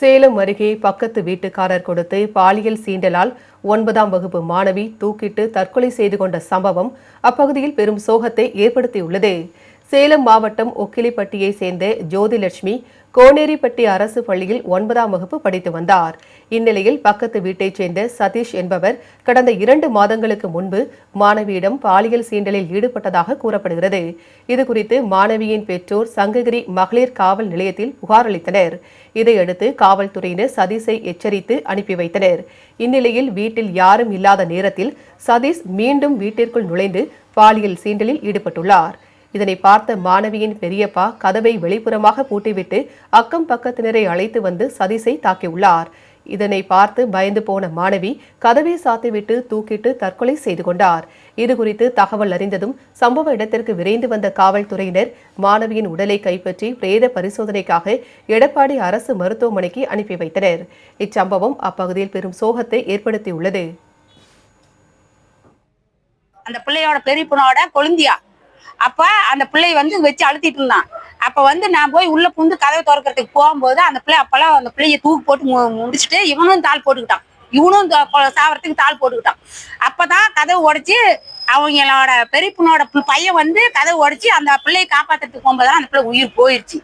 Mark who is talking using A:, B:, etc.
A: சேலம் அருகே பக்கத்து வீட்டுக்காரர் கொடுத்து பாலியல் சீண்டலால் 9ஆம் வகுப்பு மாணவி தூக்கிட்டு தற்கொலை செய்து கொண்ட சம்பவம் அப்பகுதியில் பெரும் சோகத்தை ஏற்படுத்தியுள்ளது. சேலம் மாவட்டம் ஒக்கிலிப்பட்டியை சேர்ந்த ஜோதிலட்சுமி கோனேரிப்பட்டி அரசு பள்ளியில் 9ஆம் வகுப்பு படித்து வந்தார். இந்நிலையில் பக்கத்து வீட்டைச் சேர்ந்த சதீஷ் என்பவர் கடந்த 2 மாதங்களுக்கு முன்பு மாணவியிடம் பாலியல் சீண்டலில் ஈடுபட்டதாக கூறப்படுகிறது. இதுகுறித்து மாணவியின் பெற்றோர் சங்ககிரி மகளிர் காவல் நிலையத்தில் புகார் அளித்தனர். இதையடுத்து காவல்துறையினர் சதீஷை எச்சரித்து அனுப்பி வைத்தனர். இந்நிலையில் வீட்டில் யாரும் இல்லாத நேரத்தில் சதீஷ் மீண்டும் வீட்டிற்குள் நுழைந்து பாலியல் சீண்டலில் ஈடுபட்டுள்ளார். இதனை பார்த்த மாணவியின் பெரியப்பா கதவை வெளிப்புறமாக பூட்டிவிட்டு அக்கம் பக்கத்தினரை அழைத்து வந்து சதீஷை தாக்கியுள்ளார். இதனை பார்த்து பயந்து போன மாணவி கதவை சாத்திவிட்டு தூக்கிட்டு தற்கொலை செய்து கொண்டார். இதுகுறித்து தகவல் அறிந்ததும் சம்பவ இடத்திற்கு விரைந்து வந்த காவல்துறையினர் மாணவியின் உடலை கைப்பற்றி பிரேத பரிசோதனைக்காக எடப்பாடி அரசு மருத்துவமனைக்கு அனுப்பி வைத்தனர். இச்சம்பவம் அப்பகுதியில் பெரும் சோகத்தை ஏற்படுத்தியுள்ளது.
B: அந்த பிள்ளையோட பெரிய பொண்ணோட கொழுந்தியா அப்ப அந்த பிள்ளை வச்சு அழுத்திட்டு இருந்தான். அப்ப நான் போய் உள்ள புந்து கதவை திறக்கிறதுக்கு போகும்போது அந்த பிள்ளை அப்பெல்லாம் அந்த பிள்ளைய தூக்கு போட்டு முடிச்சுட்டு இவனும் தாள் போட்டுக்கிட்டான். இவனும் சாவறதுக்கு தாள் போட்டுக்கிட்டான். அப்பதான் கதவை உடைச்சு அவங்களோட பெரிய பொண்ணோட பையன் கதவை உடைச்சு அந்த பிள்ளையை காப்பாத்துறதுக்கு போகும்போதுதான் அந்த பிள்ளை உயிர் போயிடுச்சு.